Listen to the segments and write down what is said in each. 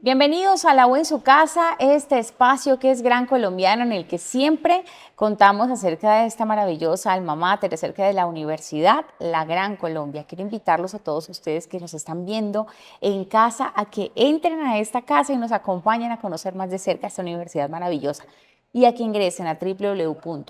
Bienvenidos a La U en su casa, este espacio que es Gran Colombiano, en el que siempre contamos acerca de esta maravillosa alma mater, acerca de la Universidad La Gran Colombia. Quiero invitarlos a todos ustedes que nos están viendo en casa a que entren a esta casa y nos acompañen a conocer más de cerca esta universidad maravillosa. Y a que ingresen a www.ugc.edu.co,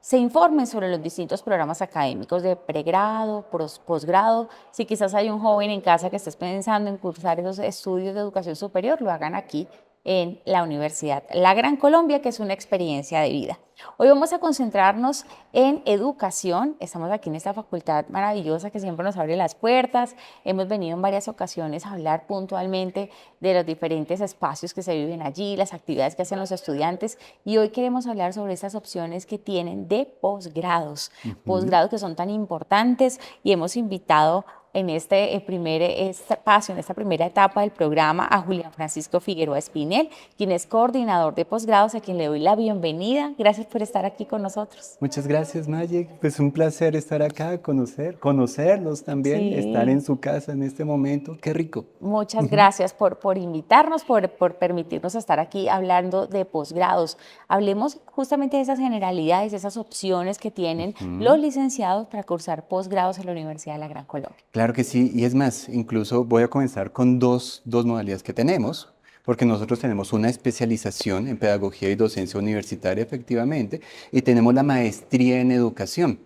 se informen sobre los distintos programas académicos de pregrado, posgrado. Si quizás hay un joven en casa que esté pensando en cursar esos estudios de educación superior, lo hagan aquí en la Universidad La Gran Colombia, que es una experiencia de vida. Hoy vamos a concentrarnos en educación. Estamos aquí en esta facultad maravillosa que siempre nos abre las puertas. Hemos venido en varias ocasiones a hablar puntualmente de los diferentes espacios que se viven allí, las actividades que hacen los estudiantes, y hoy queremos hablar sobre estas opciones que tienen de posgrados, posgrados que son tan importantes, y hemos invitado en este primer espacio, en esta primera etapa del programa, a Julián Francisco Figueroa Espinel, quien es coordinador de posgrados, a quien le doy la bienvenida. Gracias por estar aquí con nosotros. Muchas gracias, Magic. Pues un placer estar acá, conocerlos también, estar en Sí. su casa en este momento. Qué rico. Muchas gracias por invitarnos, por permitirnos estar aquí hablando de posgrados. Hablemos justamente de esas generalidades, de esas opciones que tienen los licenciados para cursar posgrados en la Universidad de la Gran Colombia. Claro que sí, y es más, incluso voy a comenzar con dos modalidades que tenemos, porque nosotros tenemos una especialización en pedagogía y docencia universitaria, efectivamente, y tenemos la maestría en educación.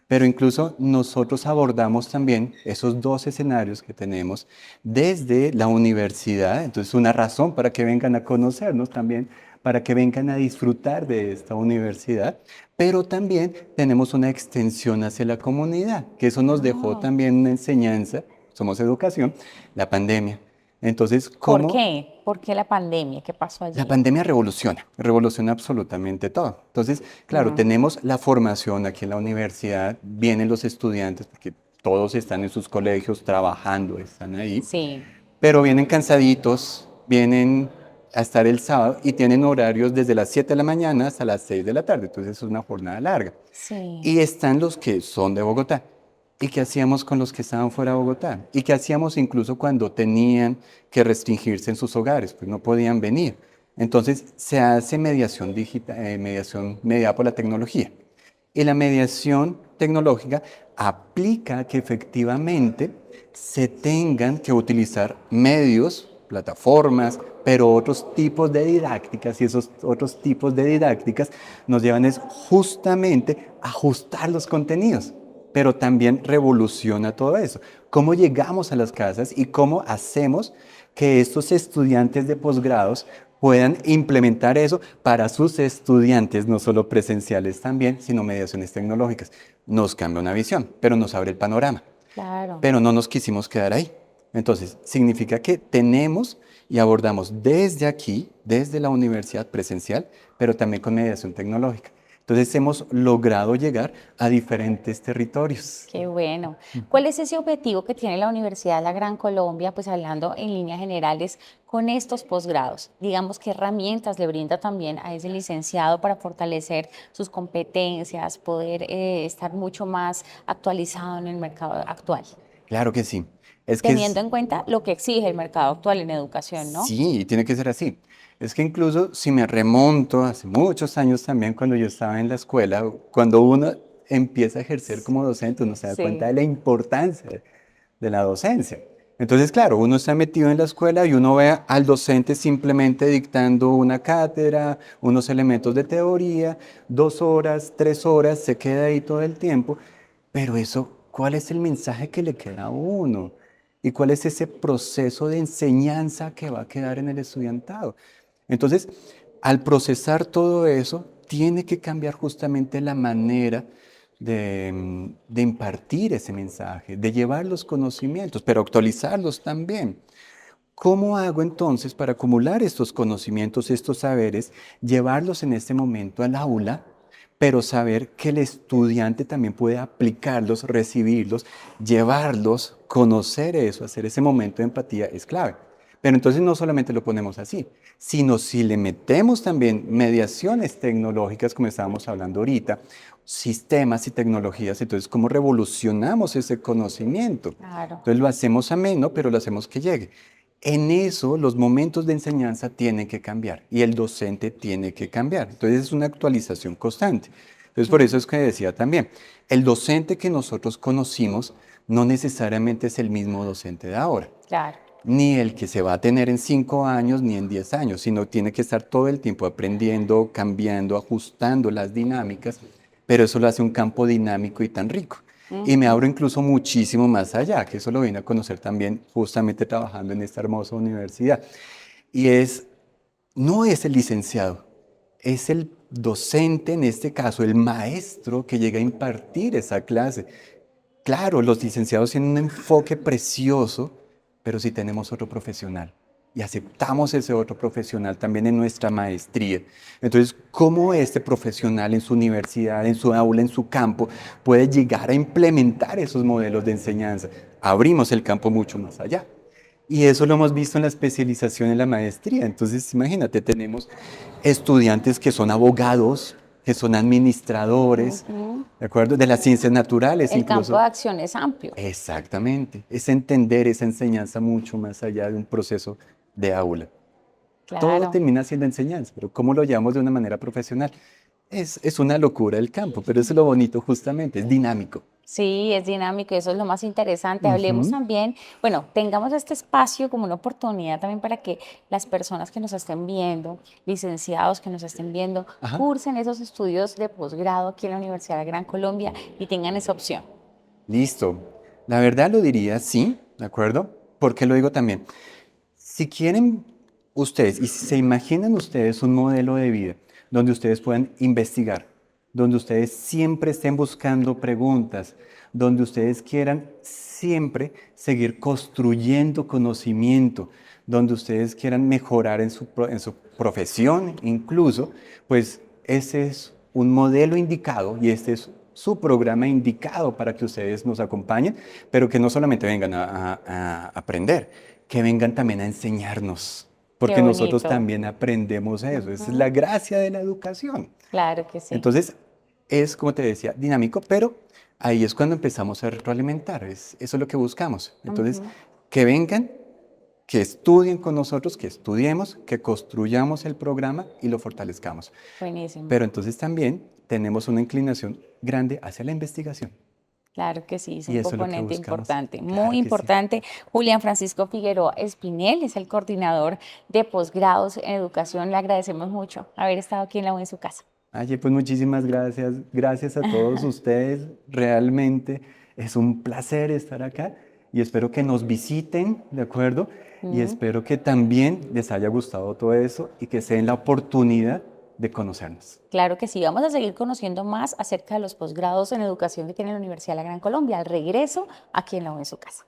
Pero incluso nosotros abordamos también esos dos escenarios que tenemos desde la universidad. Entonces, una razón para que vengan a conocernos también, para que vengan a disfrutar de esta universidad. Pero también tenemos una extensión hacia la comunidad, que eso nos dejó Ah, también una enseñanza, somos educación, la pandemia. Entonces, ¿por ¿cómo? qué? ¿Por qué la pandemia? ¿Qué pasó La allí? pandemia revoluciona absolutamente todo. Entonces, claro, Mm, tenemos la formación aquí en la universidad, vienen los estudiantes, porque todos están en sus colegios trabajando, están ahí, sí, pero vienen cansaditos, vienen a estar el sábado y tienen horarios desde las 7 de la mañana hasta las 6 de la tarde, entonces es una jornada larga. sí. Y están los que son de Bogotá. ¿Y qué hacíamos con los que estaban fuera de Bogotá? ¿Y qué hacíamos incluso cuando tenían que restringirse en sus hogares? Pues no podían venir. Entonces se hace mediación digital, mediación mediada por la tecnología. Y la mediación tecnológica aplica que efectivamente se tengan que utilizar medios, plataformas, pero otros tipos de didácticas, y esos otros tipos de didácticas nos llevan es justamente a ajustar los contenidos, pero también revoluciona todo eso. ¿Cómo llegamos a las casas y cómo hacemos que estos estudiantes de posgrados puedan implementar eso para sus estudiantes, no solo presenciales también, sino mediaciones tecnológicas? Nos cambia una visión, pero nos abre el panorama. Claro. Pero no nos quisimos quedar ahí. Entonces, significa que tenemos y abordamos desde aquí, desde la universidad presencial, pero también con mediación tecnológica. Entonces, hemos logrado llegar a diferentes territorios. Qué bueno. ¿Cuál es ese objetivo que tiene la Universidad de la Gran Colombia, pues hablando en líneas generales, con estos posgrados? Digamos, ¿qué herramientas le brinda también a ese licenciado para fortalecer sus competencias, poder estar mucho más actualizado en el mercado actual? Claro que sí. Es que Teniendo es, en cuenta lo que exige el mercado actual en educación, ¿no? sí, tiene que ser así. Es que incluso si me remonto hace muchos años también cuando yo estaba en la escuela, cuando uno empieza a ejercer como docente, uno se da cuenta Sí, de la importancia de la docencia. Entonces, claro, uno está metido en la escuela y uno ve al docente simplemente dictando una cátedra, unos elementos de teoría, 2 horas, 3 horas, se queda ahí todo el tiempo, pero eso, ¿cuál es el mensaje que le queda a uno? ¿Y cuál es ese proceso de enseñanza que va a quedar en el estudiantado? Entonces, al procesar todo eso, tiene que cambiar justamente la manera de impartir ese mensaje, de llevar los conocimientos, pero actualizarlos también. ¿Cómo hago entonces para acumular estos conocimientos, estos saberes, llevarlos en este momento al aula, pero saber que el estudiante también puede aplicarlos, recibirlos, llevarlos, conocer eso, hacer ese momento de empatía es clave? Pero entonces no solamente lo ponemos así, sino si le metemos también mediaciones tecnológicas, como estábamos hablando ahorita, sistemas y tecnologías, entonces cómo revolucionamos ese conocimiento. claro. Entonces lo hacemos ameno, pero lo hacemos que llegue. En eso, los momentos de enseñanza tienen que cambiar y el docente tiene que cambiar. Entonces, es una actualización constante. Entonces, por eso es que decía también, el docente que nosotros conocimos no necesariamente es el mismo docente de ahora, Claro, ni el que se va a tener en 5 años ni en 10 años, sino tiene que estar todo el tiempo aprendiendo, cambiando, ajustando las dinámicas, pero eso lo hace un campo dinámico y tan rico. Y me abro incluso muchísimo más allá, que eso lo vine a conocer también justamente trabajando en esta hermosa universidad. Y no es el licenciado, es el docente, en este caso, el maestro que llega a impartir esa clase. Claro, los licenciados tienen un enfoque precioso, pero si tenemos otro profesional y aceptamos ese otro profesional también en nuestra maestría, entonces, ¿cómo este profesional en su universidad, en su aula, en su campo, puede llegar a implementar esos modelos de enseñanza? Abrimos el campo mucho más allá. Y eso lo hemos visto en la especialización en la maestría. Entonces, imagínate, tenemos estudiantes que son abogados, que son administradores, ¿de acuerdo? De las ciencias naturales el campo incluso. de acción es amplio. Exactamente. Es entender esa enseñanza mucho más allá de un proceso de aula. Todo Claro. termina siendo enseñanza, pero ¿cómo lo llevamos de una manera profesional? Es una locura el campo, pero eso es lo bonito justamente, es dinámico. Sí, es dinámico y eso es lo más interesante. Hablemos Ujú. también, bueno, tengamos este espacio como una oportunidad también para que las personas que nos estén viendo, licenciados que nos estén viendo, Ajá. cursen esos estudios de posgrado aquí en la Universidad de Gran Colombia y tengan esa opción. Listo. La verdad lo diría sí, ¿de acuerdo? ¿Por qué lo digo también? Si quieren ustedes, y si se imaginan ustedes un modelo de vida donde ustedes puedan investigar, donde ustedes siempre estén buscando preguntas, donde ustedes quieran siempre seguir construyendo conocimiento, donde ustedes quieran mejorar en su profesión incluso, pues ese es un modelo indicado y este es su programa indicado para que ustedes nos acompañen, pero que no solamente vengan a aprender, que vengan también a enseñarnos, Qué porque nosotros bonito. también aprendemos eso. Esa es Ujú. la gracia de la educación. Claro que sí. Entonces, es, como te decía, dinámico, pero ahí es cuando empezamos a retroalimentar. Eso es lo que buscamos. Entonces, Ujú. que vengan, que estudien con nosotros, que estudiemos, que construyamos el programa y lo fortalezcamos. Buenísimo. Pero entonces también tenemos una inclinación grande hacia la investigación. Claro que sí, es Y un eso es lo que componente buscamos. importante, muy Claro que sí. importante. Julián Francisco Figueroa Espinel es el coordinador de posgrados en educación. Le agradecemos mucho haber estado aquí en la U en su casa. Oye, pues muchísimas gracias. Gracias a todos ustedes. Realmente es un placer estar acá y espero que nos visiten, ¿de acuerdo? Y Mm. espero que también les haya gustado todo eso y que se den la oportunidad de conocernos. Claro que sí, vamos a seguir conociendo más acerca de los posgrados en educación que tiene la Universidad de la Gran Colombia. Al regreso, aquí en la U en su casa.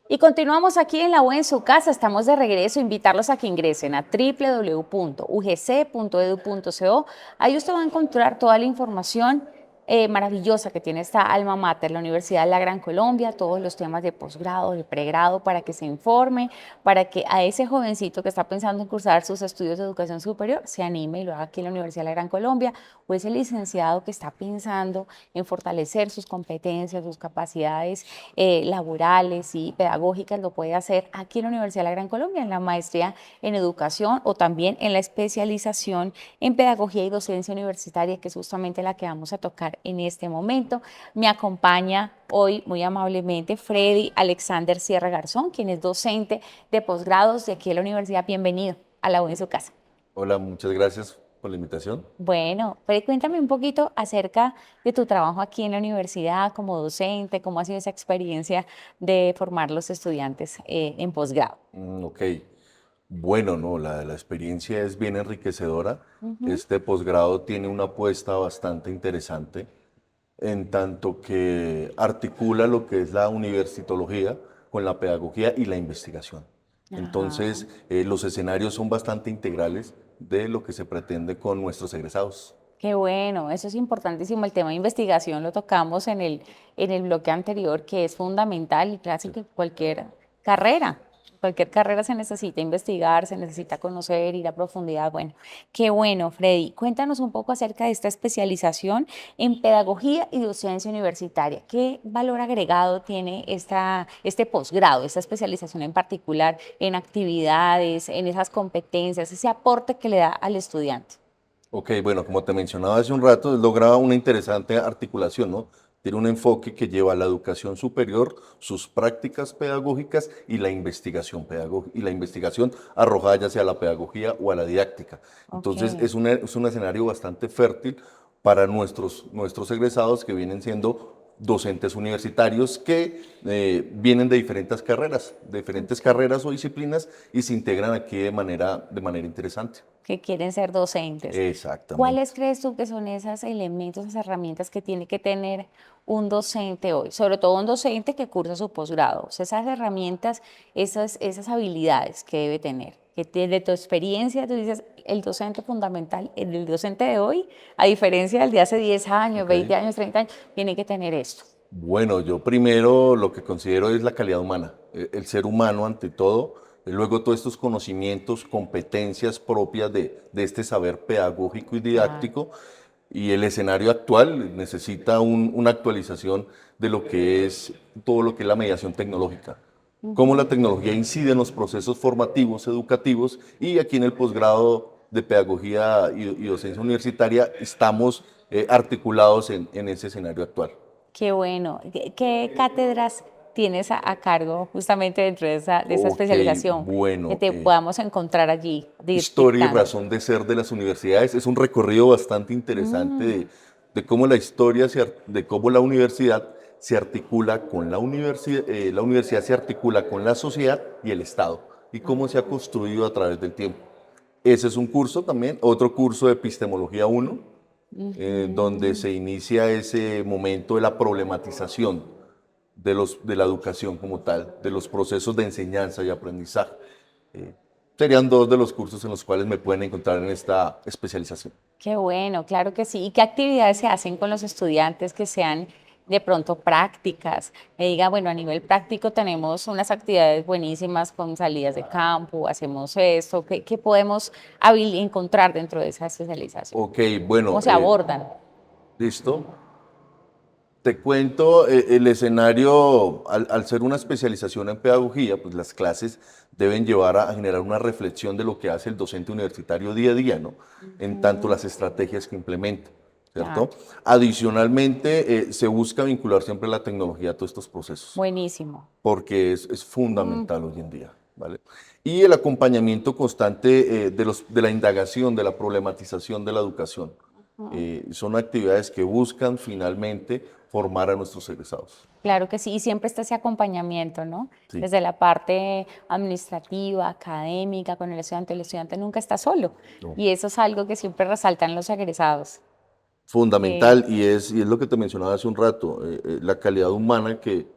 Y continuamos aquí en la U en su casa, estamos de regreso, invitarlos a que ingresen a www.ugc.edu.co. Ahí usted va a encontrar toda la información maravillosa que tiene esta alma mater, la Universidad de la Gran Colombia, todos los temas de posgrado, de pregrado, para que se informe, para que a ese jovencito que está pensando en cursar sus estudios de educación superior se anime y lo haga aquí en la Universidad de la Gran Colombia, o ese licenciado que está pensando en fortalecer sus competencias, sus capacidades laborales y pedagógicas, lo puede hacer aquí en la Universidad de la Gran Colombia, en la maestría en educación o también en la especialización en pedagogía y docencia universitaria, que es justamente la que vamos a tocar en este momento. Me acompaña hoy muy amablemente Freddy Alexander Sierra Garzón, quien es docente de posgrados de aquí en la universidad. Bienvenido a la U en su casa. Hola, muchas gracias por la invitación. Bueno, Freddy, cuéntame un poquito acerca de tu trabajo aquí en la universidad como docente, cómo ha sido esa experiencia de formar los estudiantes en posgrado. Ok, bueno, no, la experiencia es bien enriquecedora. Ujú. Este posgrado tiene una apuesta bastante interesante en tanto que articula lo que es la universitología con la pedagogía y la investigación. Ajá. Entonces, los escenarios son bastante integrales de lo que se pretende con nuestros egresados. Qué bueno, eso es importantísimo. El tema de investigación lo tocamos en el bloque anterior, que es fundamental y casi Sí, que cualquier carrera, cualquier carrera se necesita investigar, se necesita conocer, ir a profundidad. Bueno, qué bueno, Freddy. Cuéntanos un poco acerca de esta especialización en pedagogía y docencia universitaria. ¿Qué valor agregado tiene este posgrado, esta especialización en particular en actividades, en esas competencias, ese aporte que le da al estudiante? Ok, bueno, como te mencionaba hace un rato, logra una interesante articulación, ¿no? Tiene un enfoque que lleva a la educación superior, sus prácticas pedagógicas y la investigación pedagógica, y la investigación arrojada ya sea a la pedagogía o a la didáctica. Ok, Entonces, es un escenario bastante fértil para nuestros egresados que vienen siendo docentes universitarios que vienen de diferentes carreras o disciplinas y se integran aquí de manera interesante. que quieren ser docentes. ¿Cuáles Exactamente. crees tú que son esos elementos, esas herramientas que tiene que tener un docente hoy? Sobre todo un docente que cursa su posgrado. O sea, esas herramientas, esas habilidades que debe tener. Que de tu experiencia, tú dices, el docente fundamental, el docente de hoy, a diferencia del de hace 10 años, Ok. 20 años, 30 años, tiene que tener esto. Bueno, yo primero lo que considero es la calidad humana, el ser humano ante todo, y luego todos estos conocimientos, competencias propias de este saber pedagógico y Claro. didáctico, y el escenario actual necesita una actualización de lo que es todo lo que es la mediación tecnológica, cómo la tecnología incide en los procesos formativos, educativos, y aquí en el posgrado de pedagogía y docencia universitaria estamos articulados en ese escenario actual. Qué bueno. ¿Qué cátedras tienes a cargo justamente dentro de esa Ok, especialización que bueno, te podamos encontrar allí historia y dictando? razón de ser de las universidades es un recorrido bastante interesante Mm, de cómo la historia, de cómo la universidad se articula con la universidad se articula con la sociedad y el Estado, y cómo se ha construido a través del tiempo. Ese es un curso también, otro curso de epistemología uno donde ujú. se inicia ese momento de la problematización de la educación como tal, de los procesos de enseñanza y aprendizaje. Eh, Serían dos de los cursos en los cuales me pueden encontrar en esta especialización. Qué bueno, claro que sí. ¿Y qué actividades se hacen con los estudiantes que sean de pronto prácticas? Me diga, bueno, a nivel práctico tenemos unas actividades buenísimas con salidas de campo, hacemos esto. ¿Qué podemos encontrar dentro de esa especialización? Ok, bueno, ¿Cómo se abordan? listo. Te cuento, el escenario, al ser una especialización en pedagogía, pues las clases deben llevar a generar una reflexión de lo que hace el docente universitario día a día, ¿no? En tanto Ujú, las estrategias que implementa, claro, ¿cierto? Adicionalmente, se busca vincular siempre la tecnología a todos estos procesos, buenísimo. porque es Mm, fundamental hoy en día, ¿vale? Y el acompañamiento constante de la indagación, de la problematización de la educación. ujú. Son actividades que buscan finalmente formar a nuestros egresados. Claro que sí, y siempre está ese acompañamiento, ¿no? Sí, Desde la parte administrativa, académica, con el estudiante nunca está solo. no. Y eso es algo que siempre resaltan los egresados. que Fundamental y es lo que te mencionaba hace un rato, la calidad humana que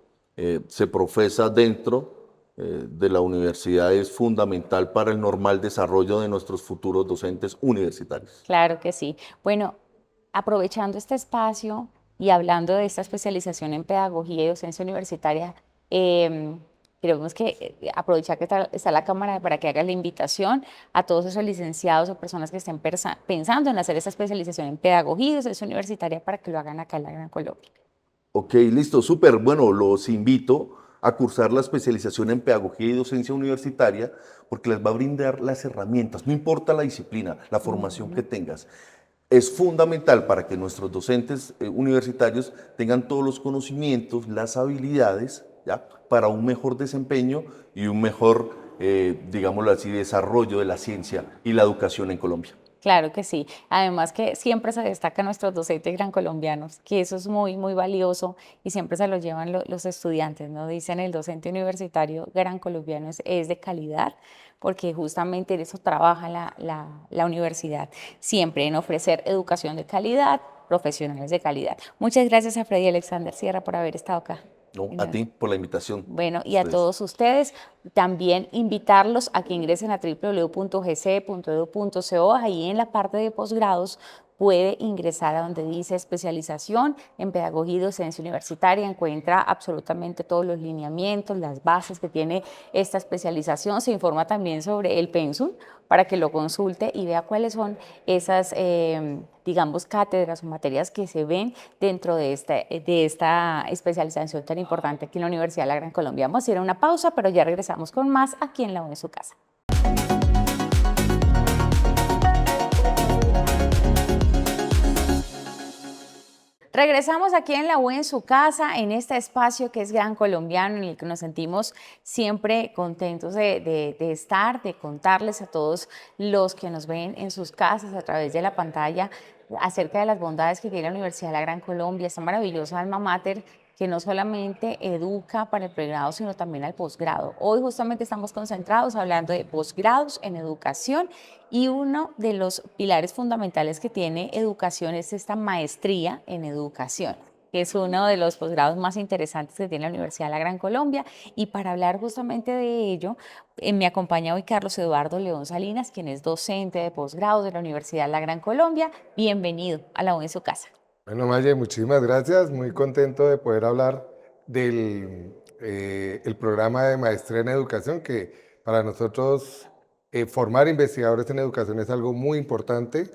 se profesa dentro de la universidad es fundamental para el normal desarrollo de nuestros futuros docentes universitarios. Claro que sí. Bueno, aprovechando este espacio y hablando de esta especialización en pedagogía y docencia universitaria, em, queremos que aprovechar que está la cámara para que hagas la invitación a todos esos licenciados o personas que estén pensando en hacer esta especialización en pedagogía y docencia universitaria para que lo hagan acá en la Gran Colombia. Ok, listo, súper. Bueno, los invito a cursar la especialización en pedagogía y docencia universitaria porque les va a brindar las herramientas, no importa la disciplina, la formación que Ujú. tengas. Es fundamental para que nuestros docentes universitarios tengan todos los conocimientos, las habilidades, ¿ya? Para un mejor desempeño y un mejor, digámoslo así, desarrollo de la ciencia y la educación en Colombia. Claro que sí. Además que siempre se destacan nuestros docentes gran colombianos, que eso es muy, muy valioso y siempre se lo llevan los estudiantes, ¿no? Dicen el docente universitario gran colombiano es de calidad, porque justamente en eso trabaja la universidad, siempre en ofrecer educación de calidad, profesionales de calidad. Muchas gracias a Freddy Alexander Sierra por haber estado acá. ¿No? A ti por la invitación. Bueno, y a Ustedes. todos ustedes también invitarlos a que ingresen a www.gc.edu.co. Ahí en la parte de posgrados puede ingresar a donde dice especialización en pedagogía y docencia universitaria, encuentra absolutamente todos los lineamientos, las bases que tiene esta especialización, se informa también sobre el pensum para que lo consulte y vea cuáles son esas, digamos, cátedras o materias que se ven dentro de esta especialización tan importante aquí en la Universidad de la Gran Colombia. Vamos a ir a una pausa, pero ya regresamos con más aquí en La U en su casa. Regresamos aquí en La U en su casa, en este espacio que es Gran Colombiano, en el que nos sentimos siempre contentos de estar, de contarles a todos los que nos ven en sus casas a través de la pantalla acerca de las bondades que tiene la Universidad de la Gran Colombia, esta maravillosa alma mater que no solamente educa para el pregrado, sino también al posgrado. Hoy justamente estamos concentrados hablando de posgrados en educación y uno de los pilares fundamentales que tiene educación es esta maestría en educación, que es uno de los posgrados más interesantes que tiene la Universidad de la Gran Colombia. Y para hablar justamente de ello, me acompaña hoy Carlos Eduardo León Salinas, quien es docente de posgrado de la Universidad de la Gran Colombia. Bienvenido a La U en su casa. Bueno, Maye, muchísimas gracias. Muy contento de poder hablar del el programa de maestría en educación, que para nosotros formar investigadores en educación es algo muy importante,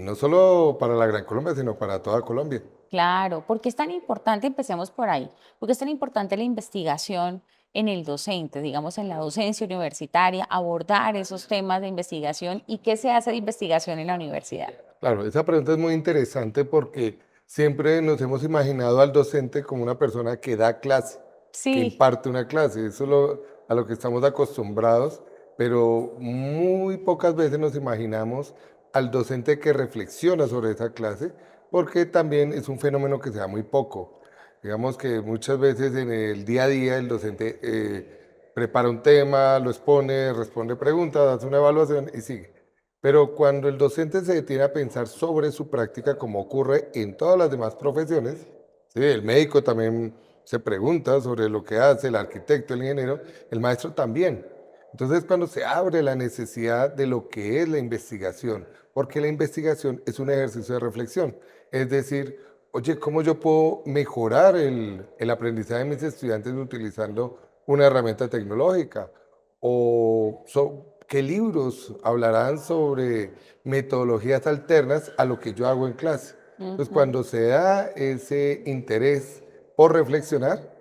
no solo para la Gran Colombia, sino para toda Colombia. Claro, ¿por qué es tan importante? Empecemos por ahí. ¿Por qué es tan importante la investigación en el docente, digamos en la docencia universitaria, abordar esos temas de investigación y qué se hace de investigación en la universidad? Claro, esa pregunta es muy interesante porque siempre nos hemos imaginado al docente como una persona que da clase, que Sí, imparte una clase. Eso es a lo que estamos acostumbrados, pero muy pocas veces nos imaginamos al docente que reflexiona sobre esa clase, porque también es un fenómeno que se da muy poco. Digamos que muchas veces en el día a día el docente prepara un tema, lo expone, responde preguntas, hace una evaluación y sigue. Pero cuando el docente se detiene a pensar sobre su práctica, como ocurre en todas las demás profesiones, ¿sí? El médico también se pregunta sobre lo que hace, el arquitecto, el ingeniero, el maestro también. Entonces, cuando se abre la necesidad de lo que es la investigación, porque la investigación es un ejercicio de reflexión, es decir, oye, ¿cómo yo puedo mejorar el aprendizaje de mis estudiantes utilizando una herramienta tecnológica? ¿O qué libros hablarán sobre metodologías alternas a lo que yo hago en clase? Entonces, ujú, cuando se da ese interés por reflexionar,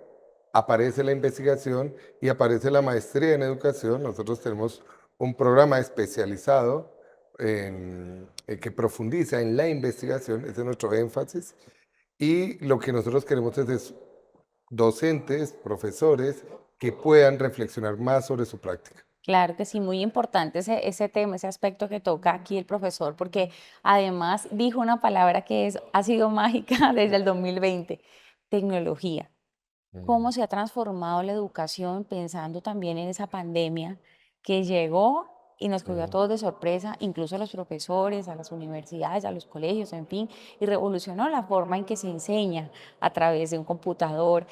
aparece la investigación y aparece la maestría en educación. Nosotros tenemos un programa especializado que profundiza en la investigación, ese es nuestro énfasis, y lo que nosotros queremos es docentes, profesores que puedan reflexionar más sobre su práctica. claro que sí, muy importante ese tema, ese aspecto que toca aquí el profesor, porque además dijo una palabra que ha sido mágica desde el 2020, tecnología. Cómo se ha transformado la educación pensando también en esa pandemia que llegó y nos cogió a Ujú. todos de sorpresa, incluso a los profesores, a las universidades, a los colegios, en fin, y revolucionó la forma en que se enseña a través de un computador.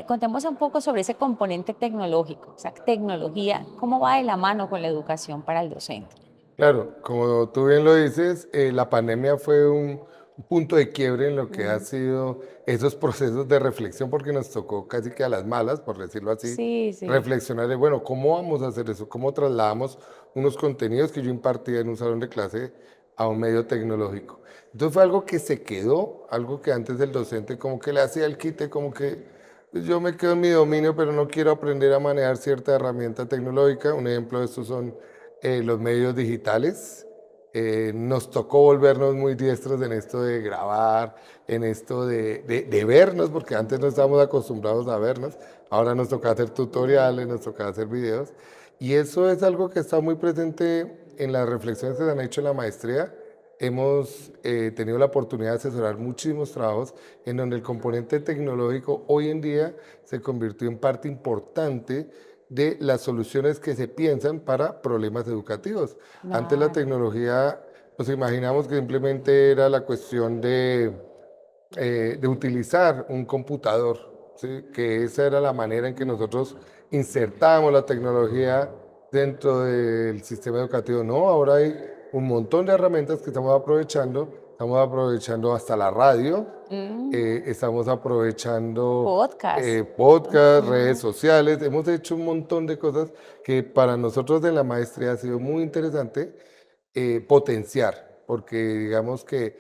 Contemos un poco sobre ese componente tecnológico, esa tecnología, cómo va de la mano con la educación para el docente. Claro, como tú bien lo dices, la pandemia fue un punto de quiebre en lo que ha Mm, sido esos procesos de reflexión, porque nos tocó casi que a las malas, por decirlo así, sí, sí. reflexionar de, bueno, ¿cómo vamos a hacer eso? ¿Cómo trasladamos unos contenidos que yo impartía en un salón de clase a un medio tecnológico? Entonces fue algo que se quedó, algo que antes el docente como que le hacía el quite, como que pues, yo me quedo en mi dominio, pero no quiero aprender a manejar cierta herramienta tecnológica. Un ejemplo de esto son los medios digitales. Nos tocó volvernos muy diestros en esto de grabar, en esto de vernos, porque antes no estábamos acostumbrados a vernos, ahora nos toca hacer tutoriales, nos toca hacer videos, y eso es algo que está muy presente en las reflexiones que se han hecho en la maestría. Hemos tenido la oportunidad de asesorar muchísimos trabajos en donde el componente tecnológico hoy en día se convirtió en parte importante de las soluciones que se piensan para problemas educativos. Antes la Claro. tecnología, nos imaginamos que simplemente era la cuestión de utilizar un computador, ¿sí? Que esa era la manera en que nosotros insertábamos la tecnología dentro del sistema educativo. No, ahora hay un montón de herramientas que estamos aprovechando estamos aprovechando hasta la radio, Mm, estamos aprovechando podcast. podcast, redes Ujú. sociales, hemos hecho un montón de cosas que para nosotros de la maestría ha sido muy interesante potenciar, porque digamos que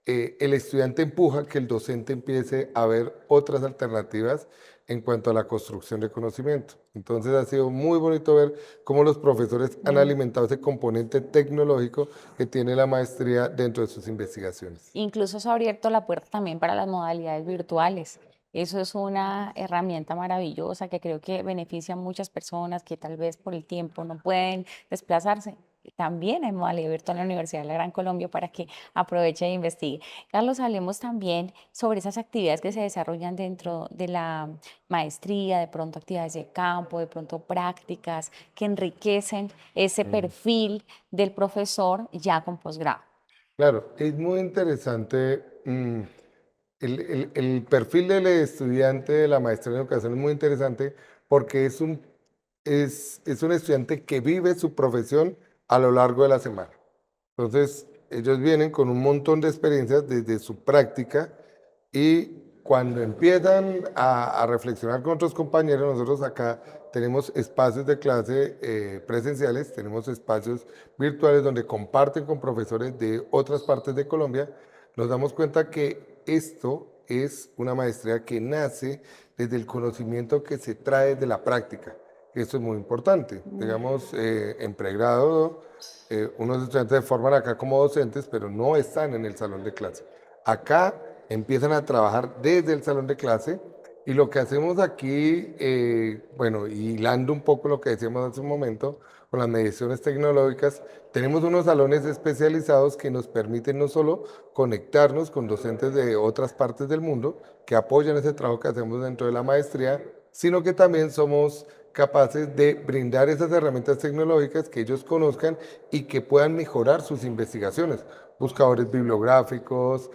el estudiante empuja que el docente empiece a ver otras alternativas en cuanto a la construcción de conocimiento. Entonces ha sido muy bonito ver cómo los profesores han Mm. alimentado ese componente tecnológico que tiene la maestría dentro de sus investigaciones. Incluso eso ha abierto la puerta también para las modalidades virtuales. Eso es una herramienta maravillosa que creo que beneficia a muchas personas que tal vez por el tiempo no pueden desplazarse. También hay modalidad virtual en la Universidad de la Gran Colombia para que aproveche e investigue. Carlos, hablemos también sobre esas actividades que se desarrollan dentro de la maestría, de pronto actividades de campo, de pronto prácticas que enriquecen ese Mm. perfil del profesor ya con posgrado. Claro, es muy interesante. El perfil del estudiante de la maestría en educación es muy interesante porque es un estudiante que vive su profesión a lo largo de la semana. Entonces, ellos vienen con un montón de experiencias desde su práctica y cuando empiezan a reflexionar con otros compañeros, nosotros acá tenemos espacios de clase presenciales, tenemos espacios virtuales donde comparten con profesores de otras partes de Colombia. Nos damos cuenta que esto es una maestría que nace desde el conocimiento que se trae de la práctica. Esto es muy importante. Mm. Digamos, en pregrado, unos estudiantes se forman acá como docentes, pero no están en el salón de clase. Acá empiezan a trabajar desde el salón de clase y lo que hacemos aquí, bueno, hilando un poco lo que decíamos hace un momento, con las mediciones tecnológicas, tenemos unos salones especializados que nos permiten no solo conectarnos con docentes de otras partes del mundo que apoyan ese trabajo que hacemos dentro de la maestría, sino que también somos capaces de brindar esas herramientas tecnológicas que ellos conozcan y que puedan mejorar sus investigaciones. Buscadores bibliográficos,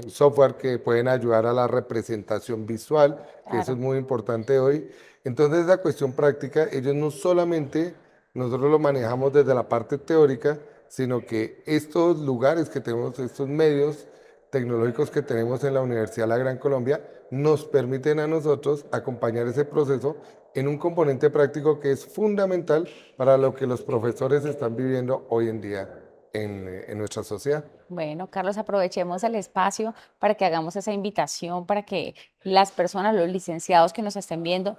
software que pueden ayudar a la representación visual, que eso es Claro. muy importante hoy. Entonces, la cuestión práctica, ellos no solamente nosotros lo manejamos desde la parte teórica, sino que estos lugares que tenemos, estos medios tecnológicos que tenemos en la Universidad de la Gran Colombia, nos permiten a nosotros acompañar ese proceso en un componente práctico que es fundamental para lo que los profesores están viviendo hoy en día en nuestra sociedad. Bueno, Carlos, aprovechemos el espacio para que hagamos esa invitación, para que las personas, los licenciados que nos estén viendo,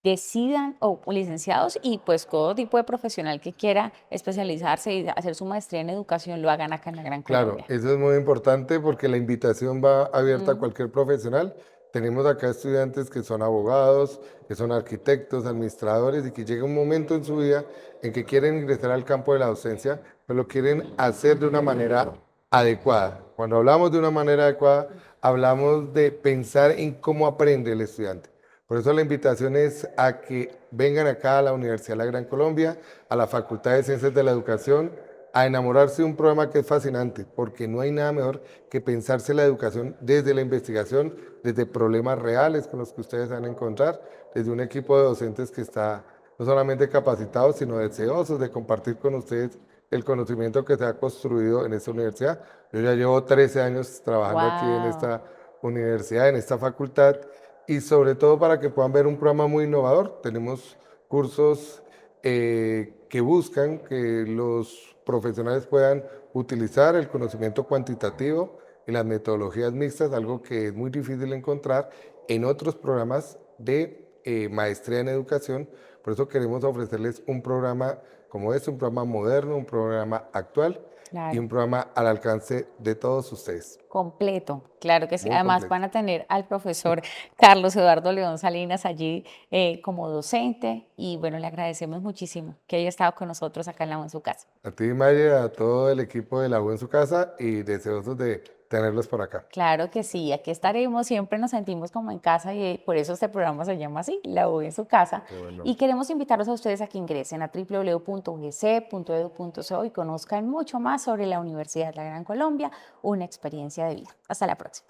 decidan, o licenciados y pues todo tipo de profesional que quiera especializarse y hacer su maestría en educación, lo hagan acá en la Gran Claro, Colombia. eso es muy importante porque la invitación va abierta a Mm. cualquier profesional. Tenemos acá estudiantes que son abogados, que son arquitectos, administradores y que llega un momento en su vida en que quieren ingresar al campo de la docencia, pero lo quieren hacer de una manera adecuada. Cuando hablamos de una manera adecuada, hablamos de pensar en cómo aprende el estudiante. Por eso la invitación es a que vengan acá a la Universidad de la Gran Colombia, a la Facultad de Ciencias de la Educación, a enamorarse de un programa que es fascinante, porque no hay nada mejor que pensarse la educación desde la investigación, desde problemas reales con los que ustedes van a encontrar, desde un equipo de docentes que está no solamente capacitado, sino deseosos de compartir con ustedes el conocimiento que se ha construido en esta universidad. Yo ya llevo 13 años trabajando aquí en Wow. esta universidad, en esta facultad, y sobre todo para que puedan ver un programa muy innovador. Tenemos cursos que buscan que los profesionales puedan utilizar el conocimiento cuantitativo y las metodologías mixtas, algo que es muy difícil encontrar en otros programas de maestría en educación. Por eso queremos ofrecerles un programa como este, un programa moderno, un programa actual y Claro. un programa al alcance de todos ustedes, Completo, claro que sí. muy Además completo. van a tener al profesor Carlos Eduardo León Salinas allí como docente y bueno, le agradecemos muchísimo que haya estado con nosotros acá en la en su casa. A ti, Maya, a todo el equipo de la U en su casa y deseosos de tenerlos por acá. Claro que sí, aquí estaremos, siempre nos sentimos como en casa y por eso este programa se llama así, La U en su casa. Qué bueno. Y queremos invitarlos a ustedes a que ingresen a www.ugc.edu.co y conozcan mucho más sobre la Universidad de la Gran Colombia, una experiencia de vida. Hasta la próxima.